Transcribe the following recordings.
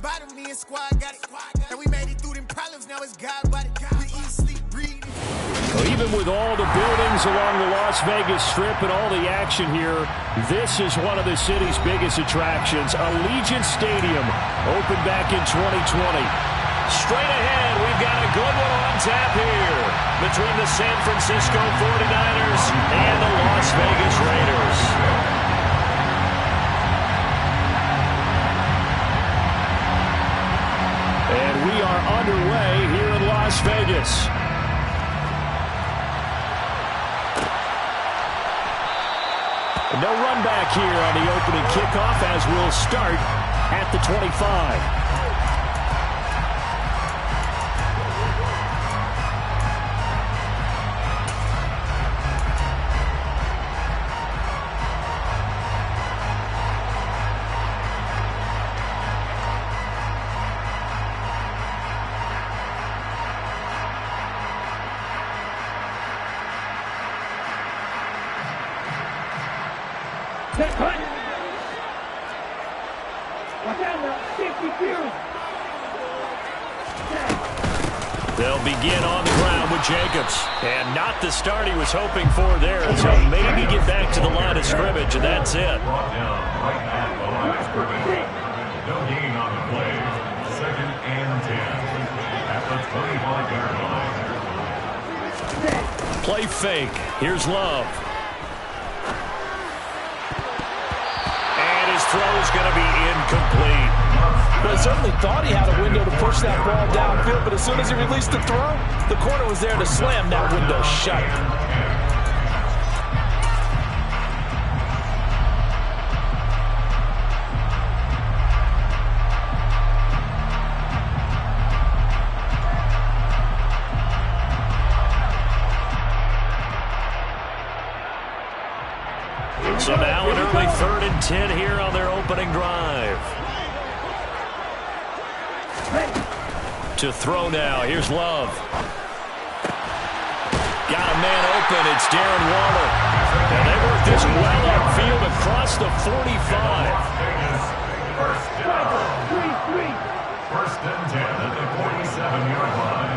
bottom, me and squad got it. And we made it through them problems, now it's God body. We eat, sleep, breathe. Even with all the buildings along the Las Vegas Strip and all the action here, this is one of the city's biggest attractions. Allegiant Stadium opened back in 2020. Straight ahead, we've got a good one on tap here between the San Francisco 49ers and the Las Vegas Raiders. And we are underway here in Las Vegas. No run back here on the opening kickoff as we'll start at the 25. They'll begin on the ground with Jacobs. And not the start he was hoping for there. So maybe get back to the line of scrimmage, and that's it. Brought down right at the line of scrimmage. No gain on the play. 2nd and 10 at the 25-yard line. Play fake. Here's Love. And his throw is going to be incomplete. Well, he certainly thought he had a window to push that ball downfield, but as soon as he released the throw, the corner was there to slam that window shut. So now an early 3rd and 10 here on their opening drive. To throw now. Here's Love. Got a man open. It's Darren Waller. And they work this well upfield across the 45. First and 10 at the 47-yard line.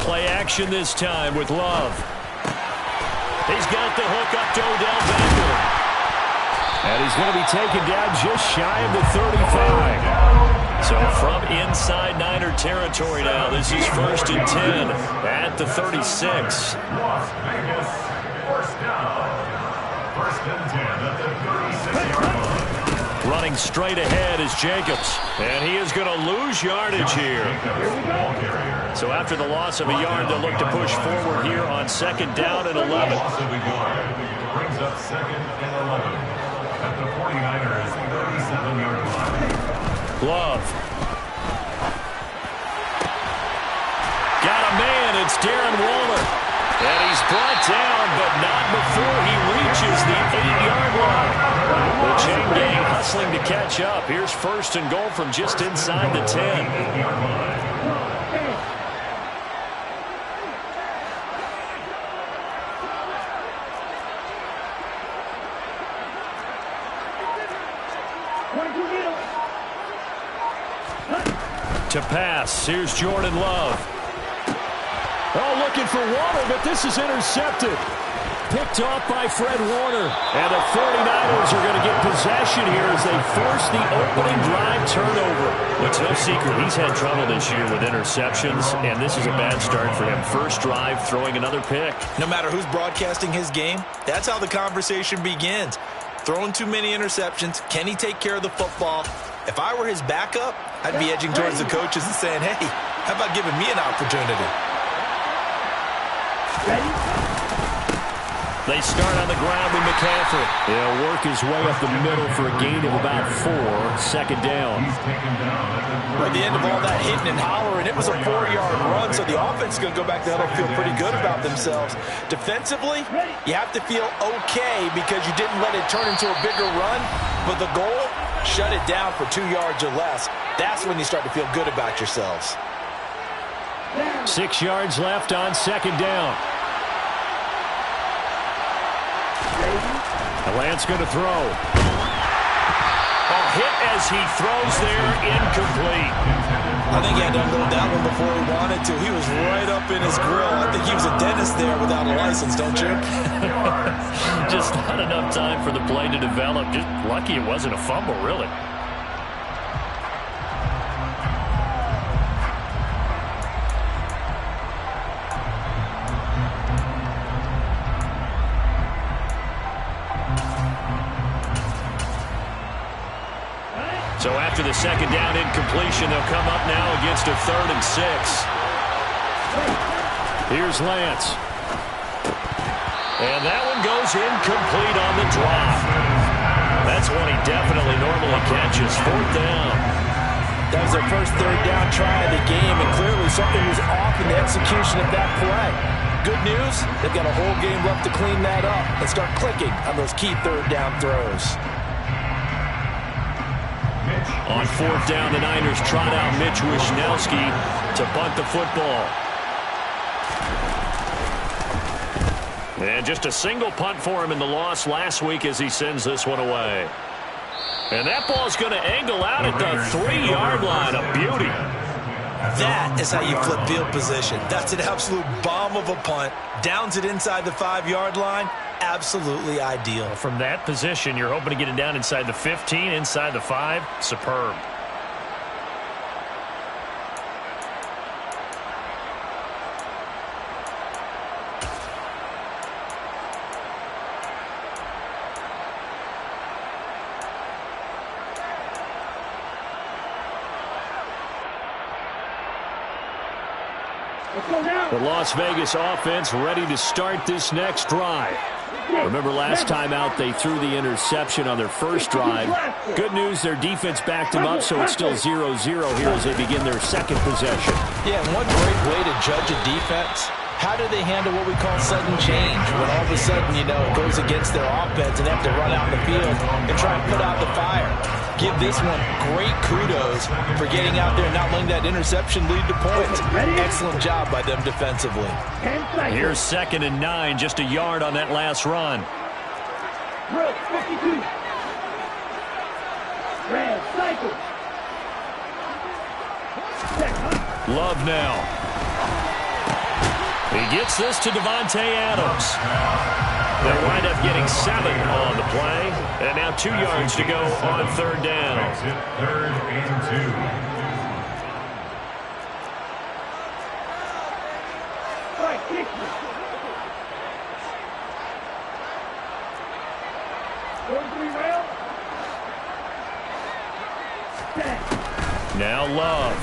Play action this time with Love. He's got the hook up to Odell Beckham. And he's going to be taken down just shy of the 35. So from inside Niner territory now, this is 1st and 10 at the 36. Las Vegas, first down. 1st and 10 at the 36-yard line. Running straight ahead is Jacobs. And he is going to lose yardage here. So after the loss of a yard, they'll look to push forward here on 2nd down and 11. Loss of a yard brings up 2nd and 11 at the 49ers 37-yard line. Love. Got a man. It's Darren Waller. And he's brought down, but not before he reaches the 8-yard line. The chain gang hustling to catch up. Here's 1st and goal from just inside the 10. To pass, here's Jordan Love. Oh, looking for Waller, but this is intercepted. Picked off by Fred Warner. And the 49ers are going to get possession here as they force the opening drive turnover. It's no secret he's had trouble this year with interceptions, and this is a bad start for him. First drive, throwing another pick. No matter who's broadcasting his game, that's how the conversation begins. Throwing too many interceptions. Can he take care of the football? If I were his backup, I'd be edging towards the coaches and saying, hey, how about giving me an opportunity? They start on the ground with McCaffrey. He'll work his way up the middle for a gain of about 4. 2nd down. At the end of all that hitting and hollering, it was a 4-yard run, so the offense is going to go back to huddle and feel pretty good about themselves. Defensively, you have to feel okay because you didn't let it turn into a bigger run, but the goal, shut it down for 2 yards or less. That's when you start to feel good about yourselves. 6 yards left on 2nd down. Lance going to throw. Oh, hit as he throws there, incomplete. I think he had to unload that one before he wanted to. He was right up in his grill. I think he was a dentist there without a license, don't you? Just not enough time for the play to develop. Just lucky it wasn't a fumble, really. So after the second down incompletion, they'll come up now against a 3rd and 6. Here's Lance. And that one goes incomplete on the drop. That's one he definitely normally catches. 4th down. That was their first 3rd down try of the game, and clearly something was off in the execution of that play. Good news, they've got a whole game left to clean that up and start clicking on those key 3rd down throws. On 4th down, the Niners trot out Mitch Wishnowsky to bunt the football. And just a single punt for him in the loss last week as he sends this one away. And that ball's going to angle out at the 3-yard line. A beauty. That is how you flip field position. That's an absolute bomb of a punt. Downs it inside the 5-yard line. Absolutely ideal. From that position, you're hoping to get it down inside the 15, inside the 5. Superb. The Las Vegas offense ready to start this next drive. Remember last time out they threw the interception on their first drive. Good news, their defense backed them up, so it's still 0-0 here as they begin their second possession. Yeah, and one great way to judge a defense, how do they handle what we call sudden change? When all of a sudden, you know, it goes against their offense and they have to run out in the field and try and put out the fire. Give this one great kudos for getting out there and not letting that interception lead to points. Excellent job by them defensively. Here's 2nd and 9, just a yard on that last run. Love now. He gets this to Davante Adams. They'll wind up getting 7 on the play. And now 2 yards to go on 3rd down. 3rd and 2. Now Love.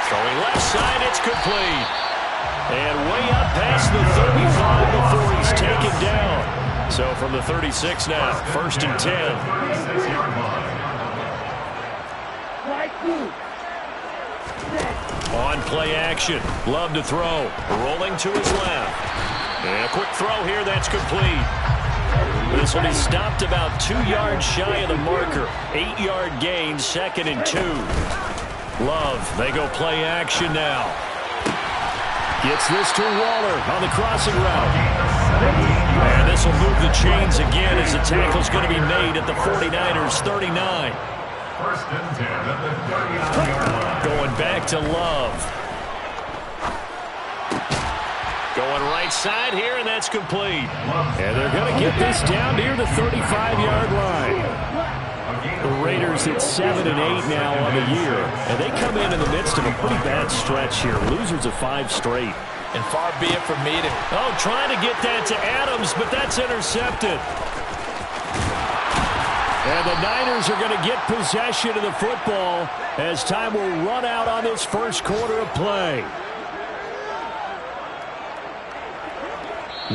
Throwing left side, it's complete. And way up past the 35 before he's taken down. So from the 36 now, 1st and 10. On play action, Love to throw, rolling to his left. And a quick throw here, that's complete. This will be stopped about 2 yards shy of the marker. 8-yard gain, 2nd and 2. Love, they go play action now. Gets this to Waller on the crossing route. And this will move the chains again as the tackle's going to be made at the 49ers 39. 1st and 10 at the 39-yard line. Going back to Love. Going right side here, and that's complete. And they're going to get this down near the 35-yard line. The Raiders at 7 and 8 now on the year, and they come in the midst of a pretty bad stretch here. Losers of 5 straight. And far be it from me to... Oh, trying to get that to Adams, but that's intercepted. And the Niners are going to get possession of the football as time will run out on this first quarter of play.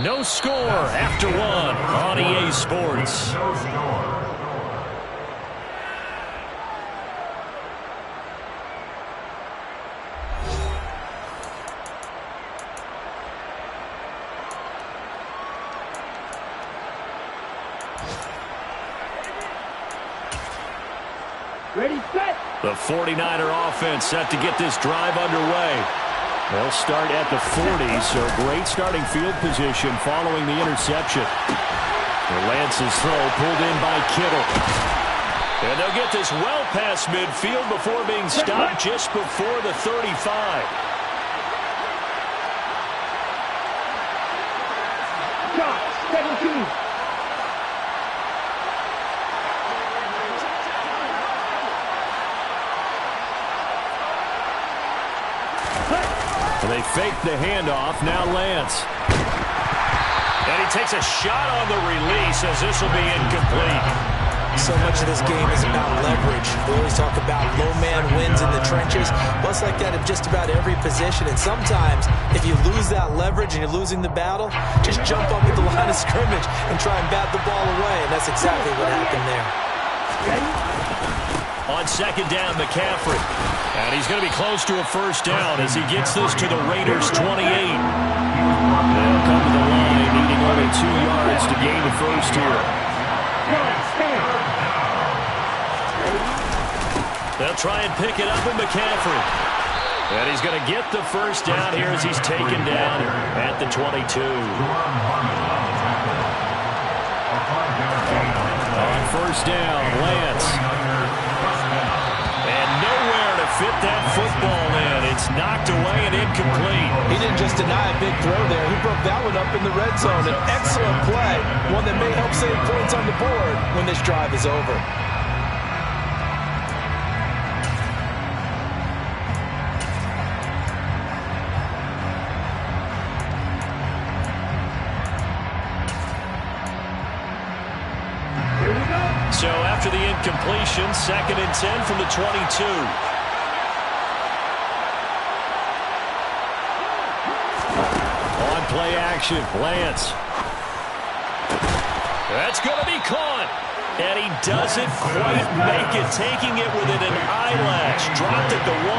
No score after 1 on EA Sports. No score. Ready, set. The 49er offense set to get this drive underway. They'll start at the 40, so great starting field position following the interception. Lance's throw pulled in by Kittle. And they'll get this well past midfield before being stopped just before the 35. Shot, 17. And they fake the handoff. Now Lance. And he takes a shot on the release as this will be incomplete. So much of this game is about leverage. We always talk about low man wins in the trenches. Well, it's like that in just about every position. And sometimes, if you lose that leverage and you're losing the battle, just jump up at the line of scrimmage and try and bat the ball away. And that's exactly what happened there. On second down, McCaffrey. And he's going to be close to a first down as he gets this to the Raiders' 28. They'll come to the line, needing only 2 yards to gain the first here. They'll try and pick it up with McCaffrey. And he's going to get the first down here as he's taken down at the 22. On first down, Lance. And nowhere to fit that football in. It's knocked away and incomplete. He didn't just deny a big throw there. He broke that one up in the red zone. An excellent play. One that may help save points on the board when this drive is over. So after the incompletion, 2nd and 10 from the 22. On play action, Lance. That's going to be caught. And he doesn't quite make it, taking it within an eyelash. Dropped at the 1.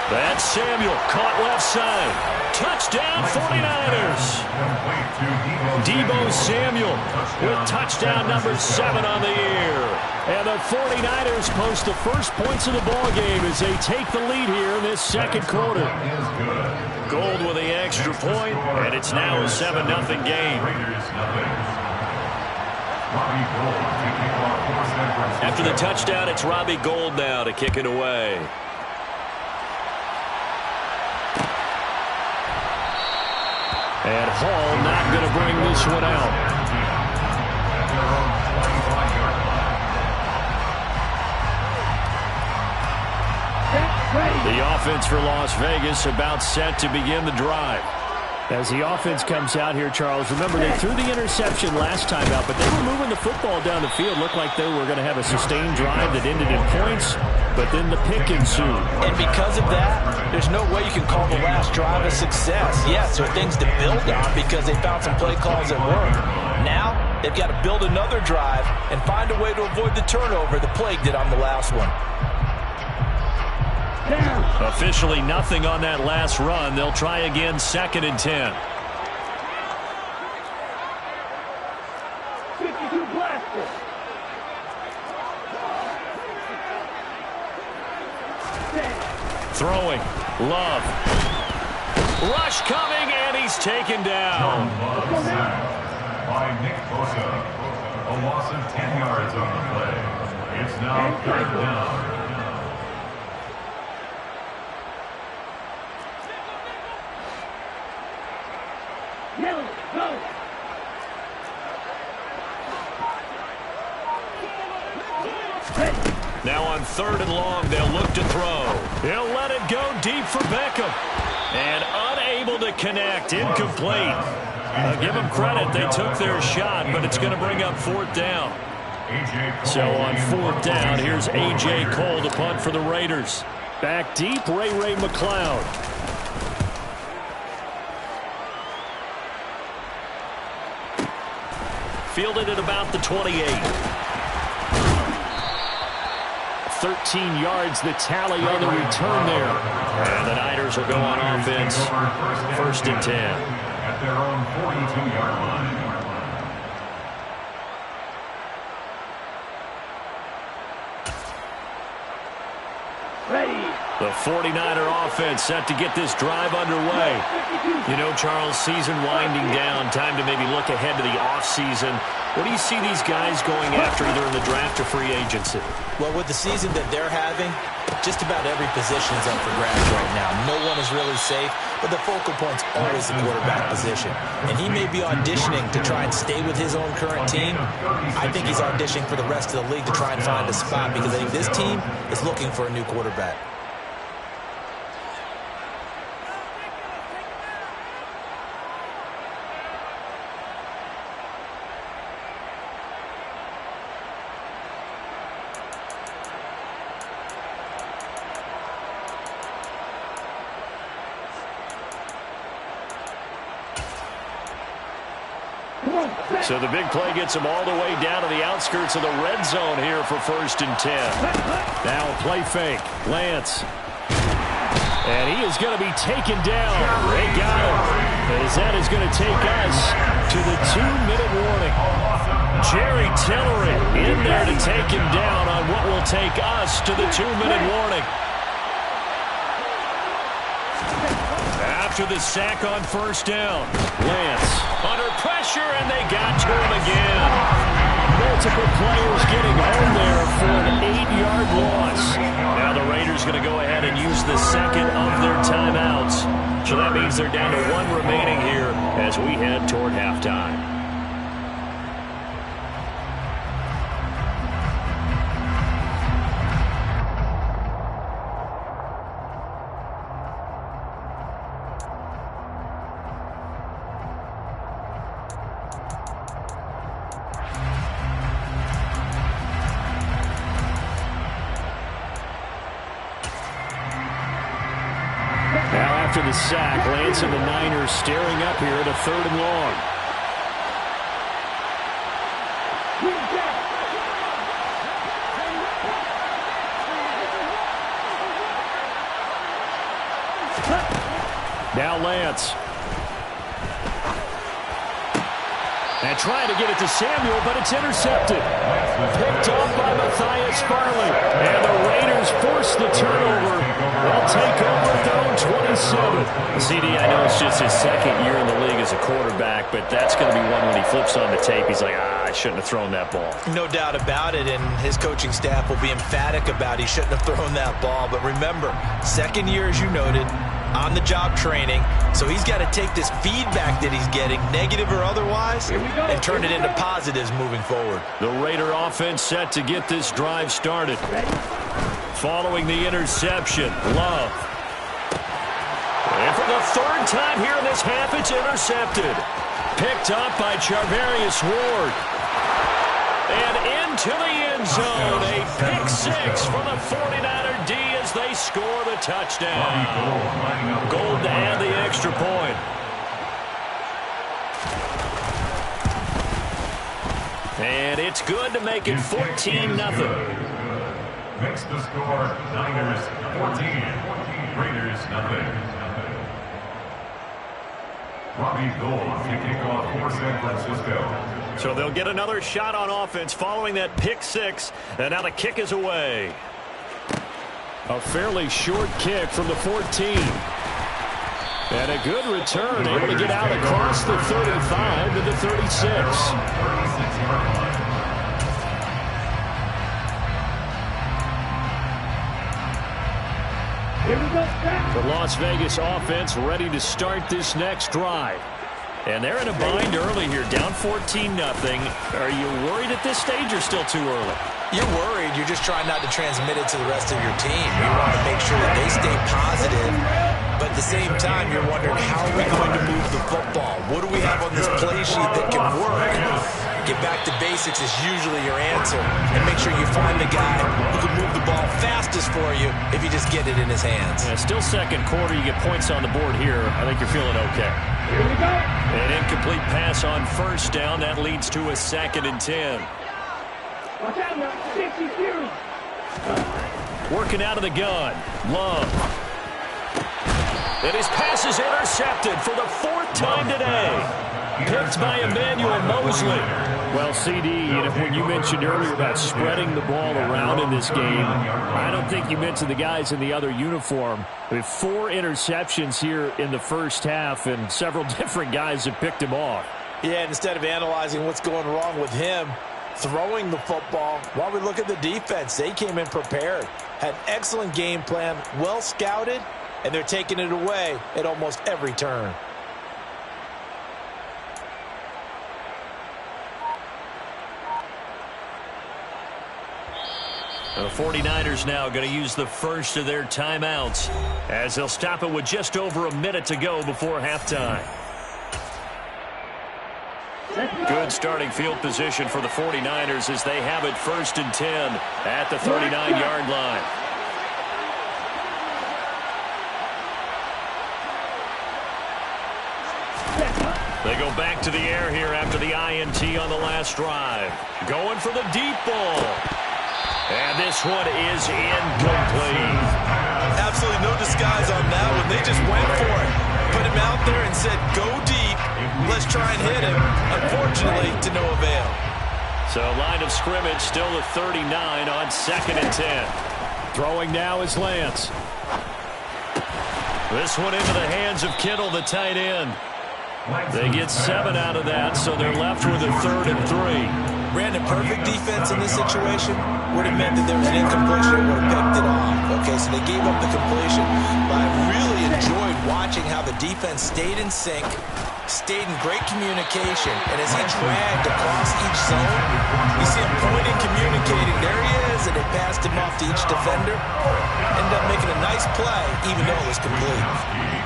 That's Samuel, caught left side. Touchdown, 49ers. Deebo Samuel with touchdown number 7 on the year. And the 49ers post the first points of the ball game as they take the lead here in this second quarter. Gold with the extra point, and it's now a 7-0 game. After the touchdown, it's Robbie Gould now to kick it away. And Hall not going to bring this one out. The offense for Las Vegas about set to begin the drive. As the offense comes out here, Charles, remember they threw the interception last time out, but they were moving the football down the field. Looked like they were going to have a sustained drive that ended in points, but then the pick ensued. And because of that, there's no way you can call the last drive a success. Yes, there are things to build on because they found some play calls that work. Now, they've got to build another drive and find a way to avoid the turnover the plague did on the last one. Officially nothing on that last run. They'll try again, 2nd and 10. 52 blaster. Throwing. Love. Rush coming, and he's taken down. By Nick Bosa. A loss of 10 yards on the play. It's now 3rd down. Now on 3rd and long, they'll look to throw. He'll let it go deep for Beckham. And unable to connect, incomplete. Give them credit, they took their shot, but it's going to bring up 4th down. So on 4th down, here's A.J. Cole to punt for the Raiders. Back deep, Ray McCloud. Fielded at about the 28. 13 yards the tally on the return there. And the Niners will go on offense. 1st and 10. At their own 42-yard line. Ready. The 49er offense set to get this drive underway. You know, Charles, season winding down, time to maybe look ahead to the offseason. What do you see these guys going after either in the draft or free agency? Well, with the season that they're having, just about every position is up for grabs right now. No one is really safe, but the focal point's always the quarterback position. And he may be auditioning to try and stay with his own current team. I think he's auditioning for the rest of the league to try and find a spot because I think this team is looking for a new quarterback. So the big play gets him all the way down to the outskirts of the red zone here for 1st and 10. Now play fake. Lance. And he is going to be taken down. They got him. As that is going to take us to the 2-minute warning. Jerry Tillery in there to take him down on what will take us to the 2-minute warning. After the sack on 1st down, Lance under pressure, and they got to him again. Multiple players getting home there for an 8-yard loss. Now the Raiders going to go ahead and use the second of their timeouts. So that means they're down to 1 remaining here as we head toward halftime. After the sack, Lance and the Niners staring up here at a 3rd and long. Now Lance. And trying to get it to Samuel, but it's intercepted. Picked off by Matthias Farley. And the Raiders force the turnover. They'll take over at their own 27. CD, I know it's just his 2nd year in the league as a quarterback, but that's going to be one when he flips on the tape. He's like, I shouldn't have thrown that ball. No doubt about it, and his coaching staff will be emphatic about he shouldn't have thrown that ball. But remember, 2nd year, as you noted, on-the-job training, so he's got to take this feedback that he's getting, negative or otherwise, and turn it into positives moving forward. The Raider offense set to get this drive started. Following the interception, Love. And for the 3rd time here in this half, it's intercepted. Picked up by Charvarius Ward. And into the end zone, a pick 6 for the 49er D as they score the touchdown. Gold to add the extra point. And it's good to make it 14-0. Makes the score Niners 14, Raiders nothing. Robbie Gould kicking off for San Francisco. So they'll get another shot on offense following that pick 6, and now the kick is away. A fairly short kick from the 14. And a good return, able to get out across the 35 to the 36. The Las Vegas offense ready to start this next drive. And they're in a bind early here, down 14-0. Are you worried at this stage or still too early? You're worried. You're just trying not to transmit it to the rest of your team. You want to make sure that they stay positive. But at the same time, you're wondering, how are we going to move the football? What do we have on this play sheet that can work? Get back to basics is usually your answer. And make sure you find the guy who can move the ball fastest for you if you just get it in his hands. Yeah, still 2nd quarter. You get points on the board here. I think you're feeling okay. Here we go. An incomplete pass on 1st down. That leads to a 2nd and 10. Watch out now. 62. Working out of the gun. Love. And his pass is intercepted for the 4th time today. Picked by Emmanuel Mosley. Well, CD, when you mentioned earlier about spreading the ball around in this game, I don't think you mentioned the guys in the other uniform. I mean, 4 interceptions here in the first half, and several different guys have picked him off. Yeah, instead of analyzing what's going wrong with him throwing the football, while we look at the defense, they came in prepared, had an excellent game plan, well scouted, and they're taking it away at almost every turn. The 49ers now going to use the first of their timeouts as they'll stop it with just over a minute to go before halftime. Good starting field position for the 49ers as they have it 1st and 10 at the 39-yard line. They go back to the air here after the INT on the last drive. Going for the deep ball. And this one is incomplete. Absolutely no disguise on that one. They just went for it. Put him out there and said, go deep. Let's try and hit him. Unfortunately, to no avail. So line of scrimmage still at 39 on 2nd and 10. Throwing now is Lance. This one into the hands of Kittle, the tight end. They get 7 out of that, so they're left with a 3rd and 3. Brandon, perfect defense in this situation would have meant that there was an incompletion that would have picked it off. Okay, so they gave up the completion. But I really enjoyed watching how the defense stayed in sync, stayed in great communication, and as he dragged across each zone, you see him pointing, communicating. There he is, and they passed him off to each defender. Ended up making a nice play, even though it was complete.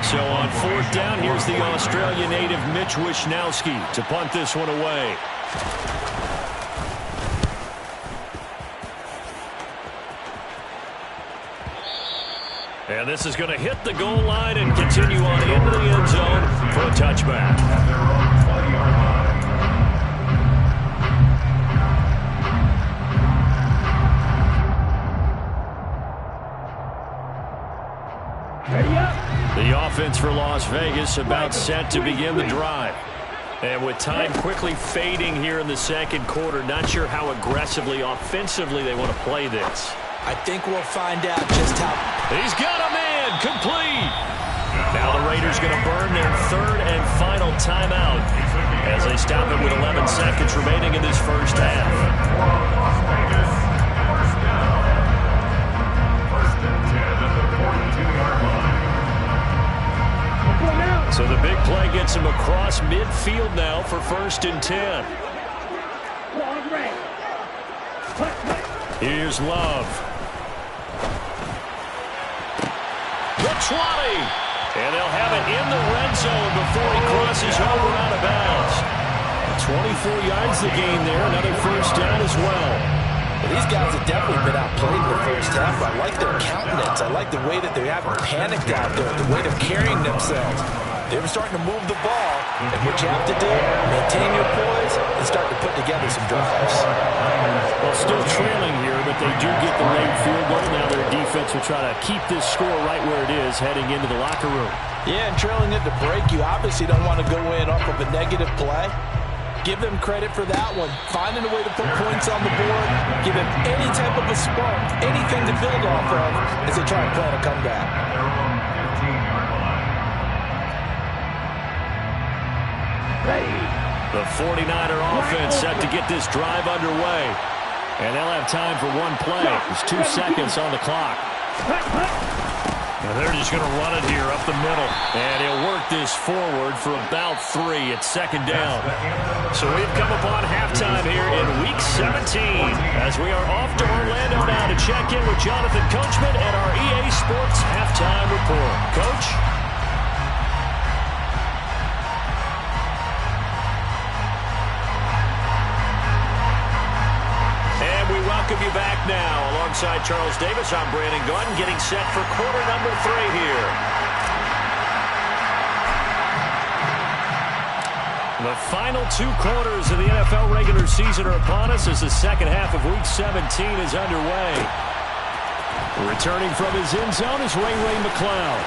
So on 4th down, here's the Australia native Mitch Wishnowsky to punt this one away. And this is going to hit the goal line and continue on into the end zone for a touchback. The offense for Las Vegas about set to begin the drive. And with time quickly fading here in the 2nd quarter, not sure how aggressively, offensively they want to play this. I think we'll find out just how. He's got a man, complete. Now the Raiders going to burn their 3rd and final timeout as they stop it with 11 seconds remaining in this first half. Las Vegas, 1st down. 1st and 10 at the 42-yard line. So the big play gets him across midfield now for 1st and 10. Here's Love. The 20. And they'll have it in the red zone before he crosses over out of bounds. 24 yards the gain there. Another 1st down as well. Well, these guys have definitely been outplayed in the first half. I like their countenance. I like the way that they haven't panicked out there, the way they're carrying themselves. They were starting to move the ball, and what you have to do, maintain your poise and start to put together some drives. Well, still trailing here, but they do get the late field goal. Now their defense will try to keep this score right where it is heading into the locker room. Yeah, and trailing it to break, you obviously don't want to go in off of a negative play. Give them credit for that one. Finding a way to put points on the board, give them any type of a spark, anything to build off of as they try and plan a comeback. The 49er offense set to get this drive underway. And they'll have time for one play. There's 2 seconds on the clock. And they're just going to run it here up the middle. And he'll work this forward for about 3 at 2nd down. So we've come upon halftime here in Week 17 as we are off to Orlando now to check in with Jonathan Coachman and our EA Sports Halftime Report. Coach? Welcome you back now. Alongside Charles Davis, I'm Brandon Gaudin, getting set for quarter number 3 here. The final 2 quarters of the NFL regular season are upon us as the second half of Week 17 is underway. Returning from his end zone is Ray McCloud.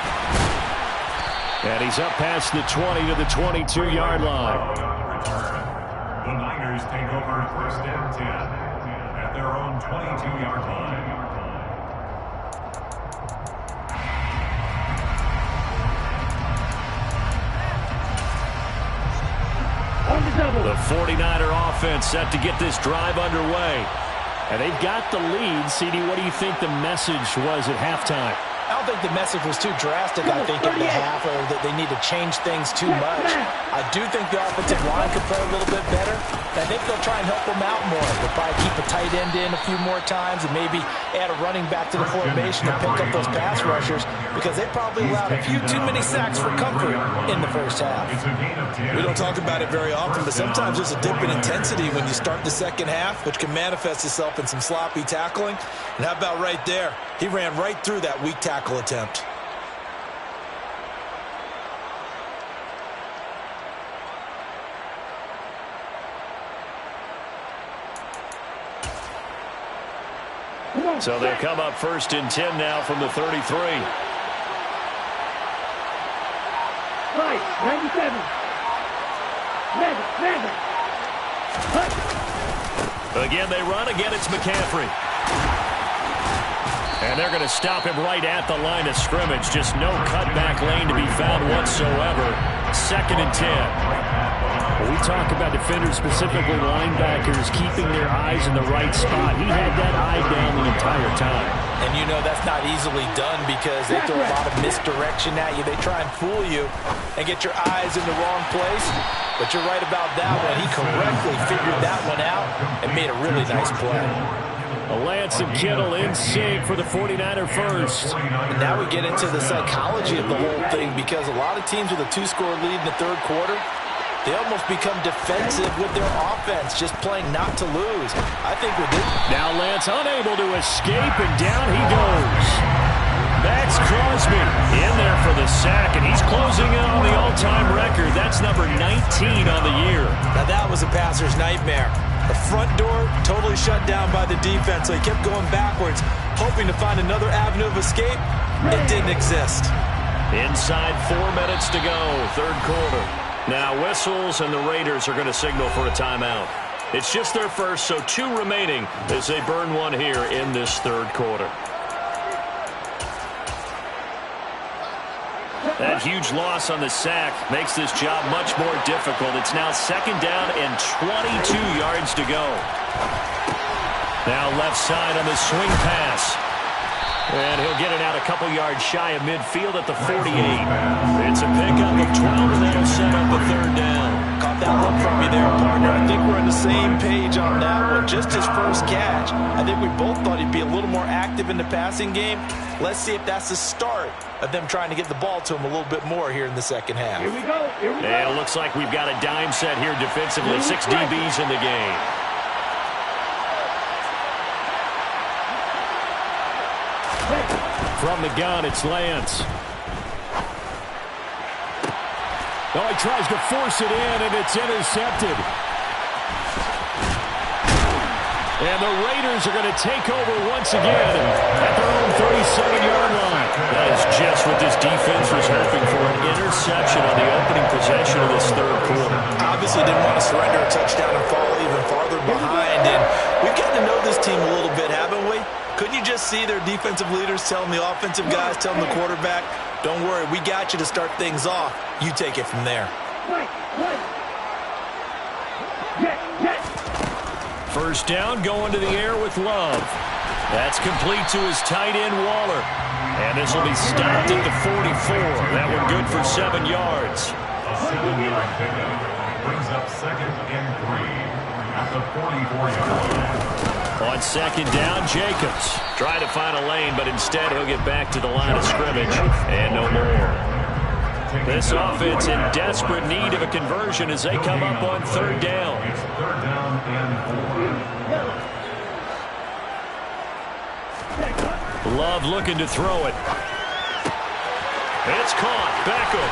And he's up past the 20 to the 22-yard line. The Niners take over first and 10 at their own 22-yard line. The 49er offense set to get this drive underway. And they've got the lead. CD, what do you think the message was at halftime? I don't think the message was too drastic, I think, at the half, or that they need to change things too much. I do think the offensive line could play a little bit better. I think they'll try and help them out more. They'll probably keep a tight end in a few more times and maybe add a running back to the formation to pick up those pass rushers, because they probably allowed a few too many sacks for comfort in the first half. We don't talk about it very often, but sometimes there's a dip in intensity when you start the second half, which can manifest itself in some sloppy tackling. And how about right there? He ran right through that weak tackle attempt. So they'll come up first and 10 now from the 33. Right, 97. Again, they run. Again, it's McCaffrey. And they're going to stop him right at the line of scrimmage. Just no cutback lane to be found whatsoever. Second and 10. When we talk about defenders, specifically linebackers, keeping their eyes in the right spot, he had that eye down the entire time. And you know that's not easily done because they throw a lot of misdirection at you. They try and fool you and get your eyes in the wrong place. But you're right about that one. He correctly figured that one out and made a really nice play. Lance and Kittle in sync for the 49er first. And now we get into the psychology of the whole thing, because a lot of teams with a 2-score lead in the third quarter, they almost become defensive with their offense, just playing not to lose. I think with this. Now Lance unable to escape, and down he goes. Max Crosby in there for the sack, and he's closing in on the all-time record. That's number 19 on the year. Now that was a passer's nightmare. The front door totally shut down by the defense, so he kept going backwards, hoping to find another avenue of escape. It didn't exist. Inside 4 minutes to go, third quarter. Now whistles, and the Raiders are going to signal for a timeout. It's just their first, so 2 remaining as they burn one here in this third quarter. That huge loss on the sack makes this job much more difficult. It's now second down and 22 yards to go. Now left side on the swing pass. And he'll get it out a couple yards shy of midfield at the 48. It's a pickup of 12, and that'll set up a third down. Caught that look from you there, partner. I think we're on the same page on that one. Just his first catch. I think we both thought he'd be a little more active in the passing game. Let's see if that's the start of them trying to get the ball to him a little bit more here in the second half. Here we go. And it looks like we've got a dime set here defensively. 6 DBs in the game. From the gun, it's Lance. Oh, he tries to force it in, and it's intercepted. And the Raiders are going to take over once again at their own 37-yard line. That is just what this defense was hoping for, an interception on the opening possession of this third quarter. Obviously didn't want to surrender a touchdown and fall even farther behind. And we've gotten to know this team a little bit, haven't we? Couldn't you just see their defensive leaders telling the offensive guys, telling the quarterback, don't worry, we got you to start things off. You take it from there. First down, going to the air with Love. That's complete to his tight end, Waller. And this will be stopped at the 44. That one good for 7 yards. A 7-yard pickup brings up second and 3 at the 44-yard line. On second down, Jacobs trying to find a lane, but instead he'll get back to the line of scrimmage and no more. This offense in desperate need of a conversion as they come up on third down. It's third down and 4. Love looking to throw it. It's caught. Beckham.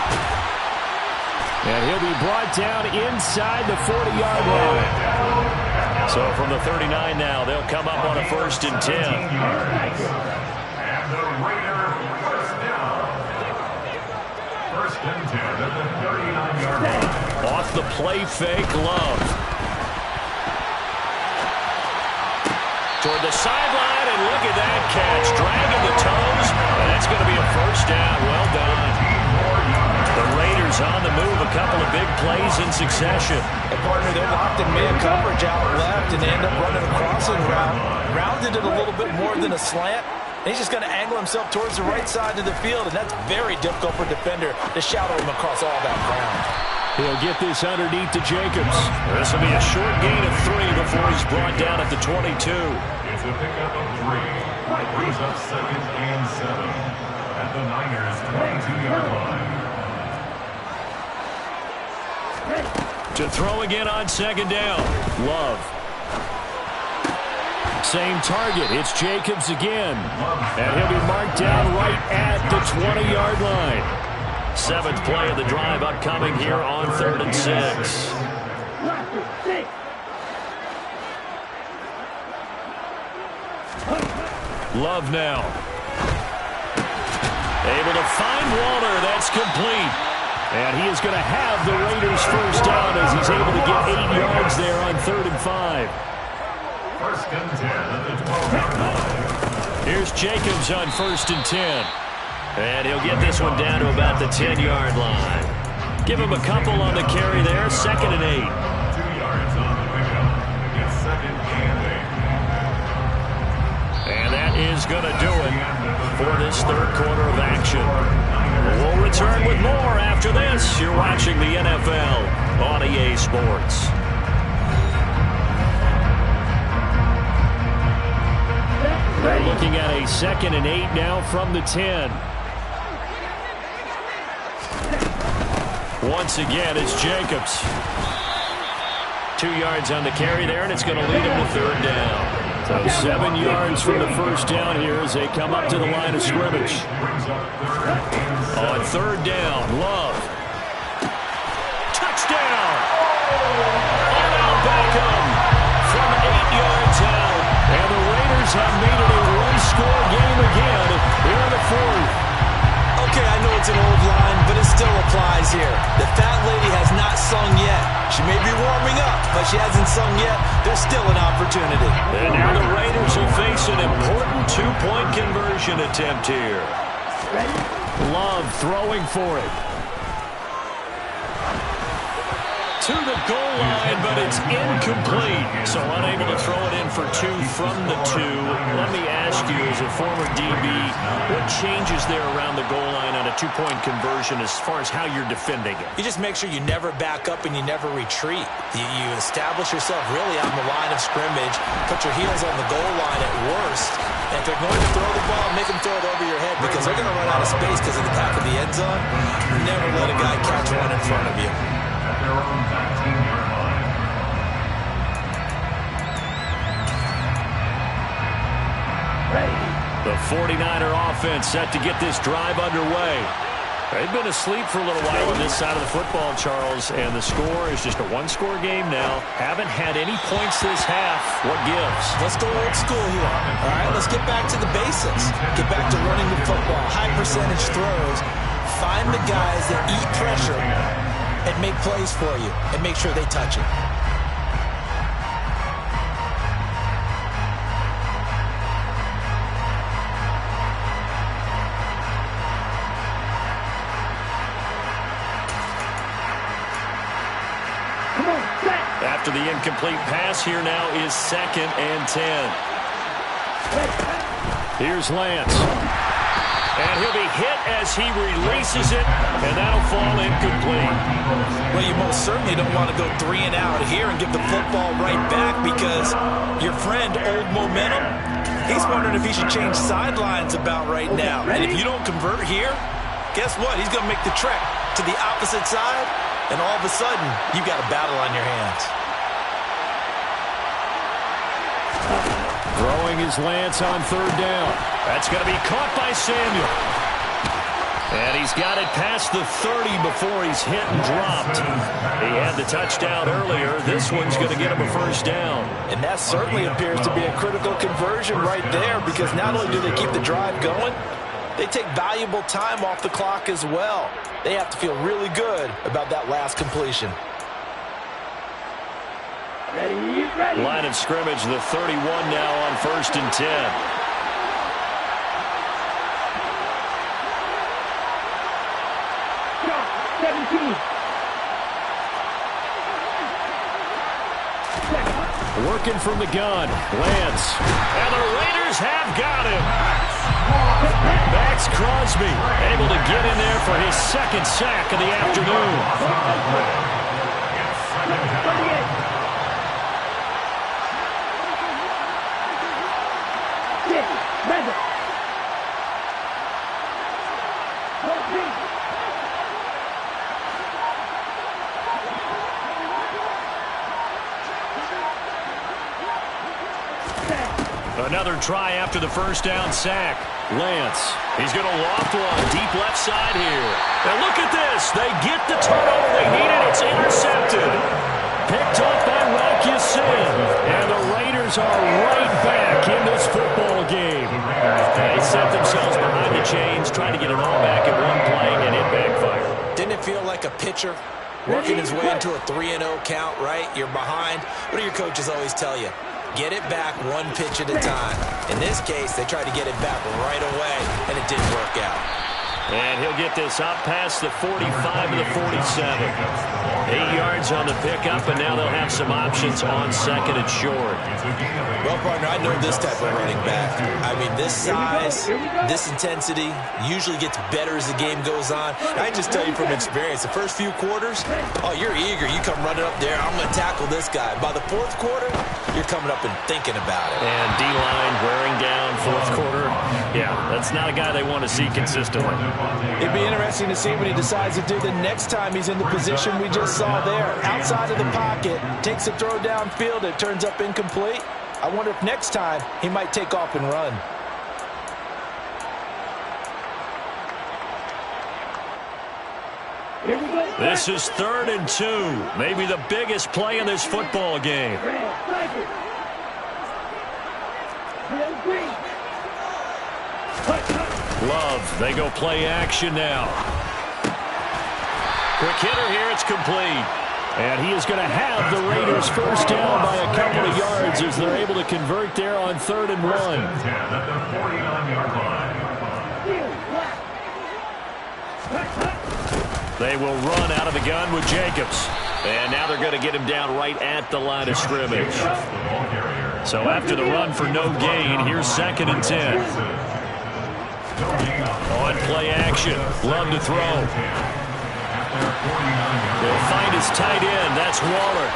And he'll be brought down inside the 40-yard line. So from the 39 now, they'll come up on a first and 10. And the Raider first down. First and 10 at the 39-yard line. Off the play fake, Love. Toward the sideline, and look at that catch. Dragging the toes, and that's going to be a first down. Well done. The Raiders on the move, a couple of big plays in succession. And partner, they're locked in man coverage out left, and they end up running a crossing route. Rounded it a little bit more than a slant. And he's just going to angle himself towards the right side of the field, and that's very difficult for a defender to shadow him across all that ground. He'll get this underneath to Jacobs. This will be a short gain of 3 before he's brought down at the 22. It's a pickup of 3. Brings up 2nd and 7 at the Niners' 22-yard line. To throw again on 2nd down. Love. Same target. It's Jacobs again. And he'll be marked down right at the 20-yard line. 7th play of the drive upcoming here on 3rd and 6. Love now. Able to find Waller. That's complete. And he is going to have the Raiders first down as he's able to get 8 yards there on 3rd and 5. 1st and 10 at the 12-yard line. Here's Jacobs on 1st and 10. And he'll get this one down to about the 10-yard line. Give him a couple on the carry there. 2nd and 8. 2 yards on the pickup. It's 2nd and 8. And that is going to do it for this 3rd quarter of action. We'll return with more after this. You're watching the NFL on EA Sports. They're looking at a 2nd and 8 now from the 10. Once again, it's Jacobs. 2 yards on the carry there, and it's going to lead him to 3rd down. So 7 yards from the first down here as they come up to the line of scrimmage. On 3rd down, Love. Touchdown! Odell Beckham from 8 yards out. And the Raiders have made it a one-score game again here in the 4th. Okay, I know it's an old line, but it still applies here. The fat lady has not sung yet. She may be warming up, but she hasn't sung yet. There's still an opportunity. And now the Raiders will face an important 2-point conversion attempt here. Love throwing for it. To the goal line, but it's incomplete. So unable to throw it in for 2 from the 2. Let me ask you, as a former DB, what changes there around the goal line on a 2-point conversion as far as how you're defending it? You just make sure you never back up and you never retreat. You establish yourself really on the line of scrimmage, put your heels on the goal line at worst, and if they're going to throw the ball, make them throw it over your head because they're going to run out of space because of the back of the end zone. Never let a guy catch one in front of you. At their own 19-yard line. The 49er offense set to get this drive underway. They've been asleep for a little while on this side of the football, Charles, and the score is just a one-score game now. Haven't had any points this half. What gives? Let's go old school here. All right, let's get back to the basics. Get back to running the football, high percentage throws. Find the guys that eat pressure and make plays for you and make sure they touch it. After the incomplete pass, here now is 2nd and 10. Here's Lance. And he'll be hit as he releases it, and that'll fall incomplete. Well, you most certainly don't want to go 3 and out here and give the football right back because your friend, Old Momentum, he's wondering if he should change sidelines about right now. And if you don't convert here, guess what? He's going to make the trek to the opposite side, and all of a sudden, you've got a battle on your hands. Throwing is Lance on 3rd down. That's going to be caught by Samuel. And he's got it past the 30 before he's hit and dropped. He had the touchdown earlier. This one's going to get him a first down. And that certainly appears to be a critical conversion right there because not only do they keep the drive going, they take valuable time off the clock as well. They have to feel really good about that last completion. Ready. Line of scrimmage, the 31 now on 1st and 10. Shot, 17. Working from the gun. Lance. And the Raiders have got him. Max Crosby able to get in there for his second sack of the afternoon. Another try after the first down sack. Lance. He's going to loft one deep left side here. And look at this. They get the turnover they needed. It's intercepted. Picked up by Rock Ya-Sin. And the Raiders are right back in this football game. They set themselves behind the chains, trying to get it all back at one play, and it backfired. Didn't it feel like a pitcher working his way into a 3-0 count, right? You're behind. What do your coaches always tell you? Get it back one pitch at a time. In this case, they tried to get it back right away, and it didn't work out. And he'll get this up past the 45 to the 47. 8 yards on the pickup, and now they'll have some options on 2nd and short. Well, partner, I know this type of running back. I mean, this size, this intensity usually gets better as the game goes on. And I just tell you from experience, the first few quarters, oh, you're eager. You come running up there, I'm going to tackle this guy. By the 4th quarter, you're coming up and thinking about it. And D-line wearing down 4th quarter. Yeah, that's not a guy they want to see consistently. It'd be interesting to see what he decides to do the next time he's in the position we just saw there. Outside of the pocket, takes a throw downfield, it turns up incomplete. I wonder if next time he might take off and run. This is 3rd and 2. Maybe the biggest play in this football game. Love, they go play action now. Quick hitter here, it's complete. And he is going to have the Raiders first down by a couple of yards as they're able to convert there on 3rd and 1. At the 49-yard line. They will run out of the gun with Jacobs. And now they're going to get him down right at the line of scrimmage. So after the run for no gain, here's 2nd and 10. On play action. Love to throw. They'll find his tight end. That's Waller.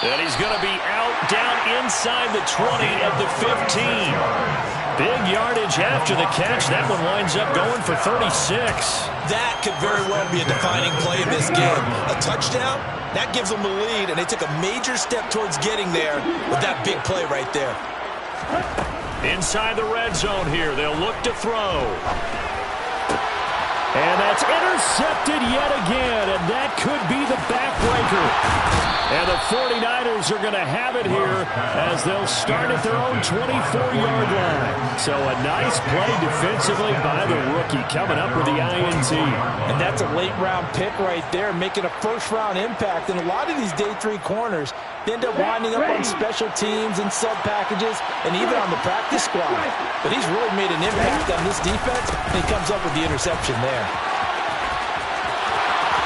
And he's going to be out down inside the 20 at the 15. Big yardage after the catch. That one winds up going for 36. That could very well be a defining play in this game. A touchdown, that gives them the lead, and they took a major step towards getting there with that big play right there. Inside the red zone here. They'll look to throw. And that's intercepted yet again, and that could be the backbreaker. And the 49ers are going to have it here as they'll start at their own 24-yard line. So a nice play defensively by the rookie coming up with the INT. And that's a late-round pick right there, making a first-round impact. And a lot of these day 3 corners, they end up winding up on special teams and sub-packages and even on the practice squad. But he's really made an impact on this defense, and he comes up with the interception there.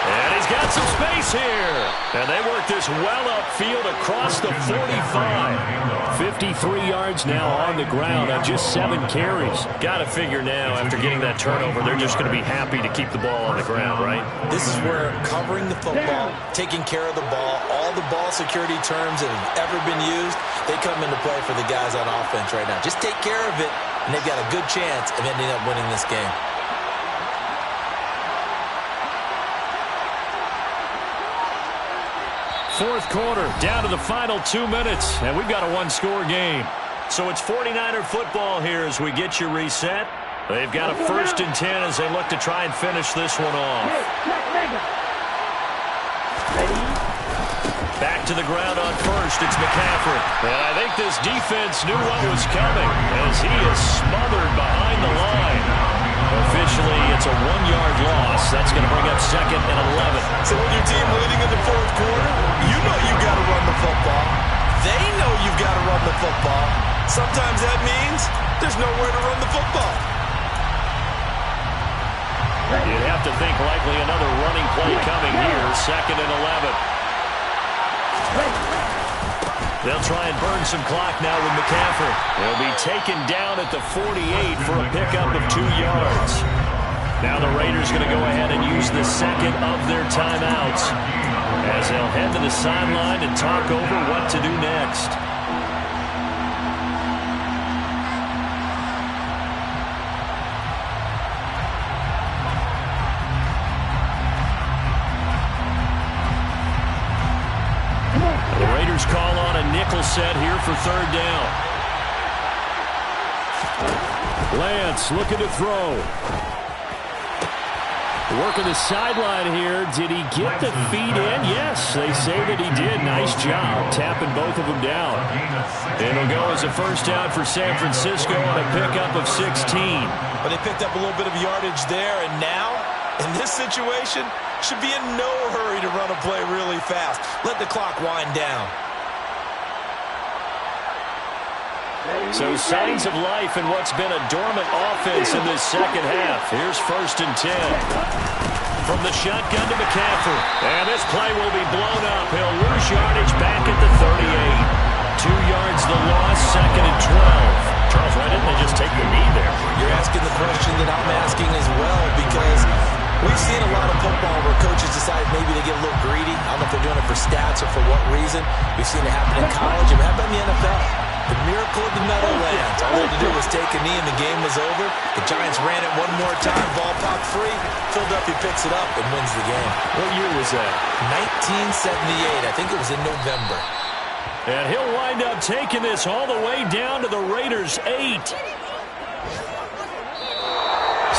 And he's got some space here. And they work this well upfield across the 45. 53 yards now on the ground on just 7 carries. Got to figure now, after getting that turnover, they're just going to be happy to keep the ball on the ground, right? This is where covering the football, taking care of the ball, all the ball security terms that have ever been used, they come into play for the guys on offense right now. Just take care of it, and they've got a good chance of ending up winning this game. Fourth quarter, down to the final 2 minutes, and we've got a one-score game. So it's 49er football here as we get you reset. They've got a 1st and 10 as they look to try and finish this one off. Back to the ground on 1st, it's McCaffrey. And I think this defense knew what was coming as he is smothered behind the line. Officially, it's a 1-yard loss. That's going to bring up 2nd and 11. So when your team leading in the fourth quarter, you know you've got to run the football. They know you've got to run the football. Sometimes that means there's nowhere to run the football. You'd have to think likely another running play coming here. 2nd and 11. They'll try and burn some clock now with McCaffrey. He'll be taken down at the 48 for a pickup of 2 yards. Now the Raiders going to go ahead and use the second of their timeouts as they'll head to the sideline and talk over what to do next. The Raiders call on a nickel set here for 3rd down. Lance looking to throw. Working the sideline here. Did he get the feet in? Yes, they say that he did. Nice job tapping both of them down. It'll go as a first down for San Francisco on a pickup of 16. But they picked up a little bit of yardage there, and now, in this situation, should be in no hurry to run a play really fast. Let the clock wind down. So signs of life in what's been a dormant offense in this second half. Here's 1st and 10. From the shotgun to McCaffrey. And this play will be blown up. He'll lose yardage back at the 38. 2 yards the loss, 2nd and 12. Charles, why didn't they just take the knee there? You're asking the question that I'm asking as well, because we've seen a lot of football where coaches decide maybe they get a little greedy. I don't know if they're doing it for stats or for what reason. We've seen it happen in college. And how about in the NFL? The miracle of the Meadowlands. All they had to do was take a knee and the game was over. The Giants ran it one more time. Ball popped free. Philadelphia picks it up and wins the game. What year was that? 1978. I think it was in November. And he'll wind up taking this all the way down to the Raiders' 8.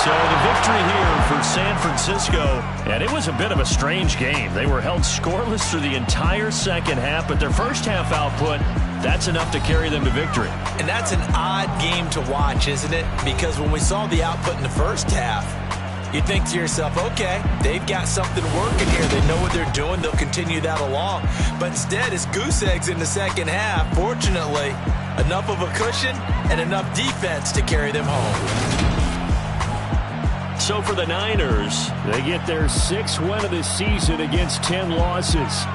So the victory here for San Francisco, and it was a bit of a strange game. They were held scoreless through the entire second half, but their first half output, that's enough to carry them to victory. And that's an odd game to watch, isn't it? Because when we saw the output in the first half, you think to yourself, okay, they've got something working here. They know what they're doing. They'll continue that along. But instead, it's goose eggs in the second half. Fortunately, enough of a cushion and enough defense to carry them home. So for the Niners, they get their 6th win of the season against 10 losses.